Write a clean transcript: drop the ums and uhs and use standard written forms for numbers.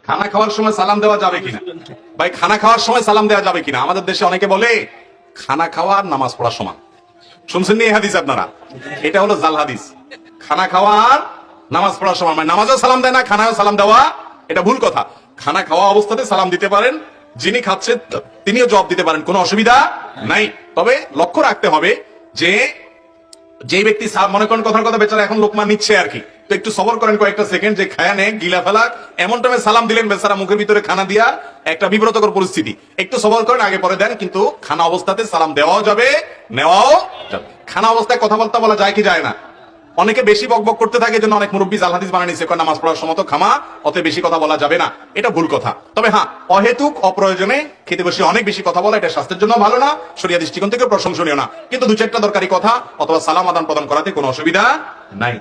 খানা খাওয়ার সময় সালাম দেওয়া যাবে কিনা? ভাই, খানা খাওয়ার সময় সালাম দেওয়া যাবে কিনা? আমাদের দেশে অনেকে বলে খানা খাওয়া আর নামাজ পড়া সমান। শুনছেন নি এই হাদিস আপনারা? এটা হলো জাল হাদিস। খানা খাওয়া আর নামাজ পড়া সমান, মানে নামাজও সালাম দেয় না, খানাও সালাম দেওয়া, এটা ভুল কথা। খানা খাওয়া অবস্থাতে সালাম দিতে পারেন, যিনি খাচ্ছেন তিনিও জবাব দিতে পারেন, কোনো অসুবিধা নাই। তবে লক্ষ্য রাখতে হবে যে যে ব্যক্তি মনে করেন কথার কথা বেচারা এখন লোকমা নিচ্ছে আর কি, তো একটু সবর করেন কয়েকটা সেকেন্ড, যে খায়া নে গিলা ফেলা এমন টাইমে সালাম দিলেন বেচারা মুখের ভিতরে খানা দিয়া, একটা বিব্রতকর পরিস্থিতি। একটু সবর করেন, আগে পরে দেন, কিন্তু খানা অবস্থাতে সালাম দেওয়াও যাবে, নেওয়াও যাবে। খানা অবস্থায় কথাবার্তা বলা যায় কি যায় না? অনেকে বেশি বকবক করতে থাকে, জন্য অনেক মুরব্বী জাল হাদিস বানিয়ে নিচ্ছে, নামাজ পড়ার সময় তো খামা, অত বেশি কথা বলা যাবে না। এটা ভুল কথা। তবে হ্যাঁ, অহেতুক অপ্রয়োজনে খেতে বসে অনেক বেশি কথা বলা, এটা স্বাস্থ্যের জন্য ভালো না, শরিয়া দৃষ্টিকোণ থেকে প্রশংসনীয় না। কিন্তু দু চারটা দরকারি কথা অথবা সালাম আদান প্রদান করাতে কোনো অসুবিধা নাই।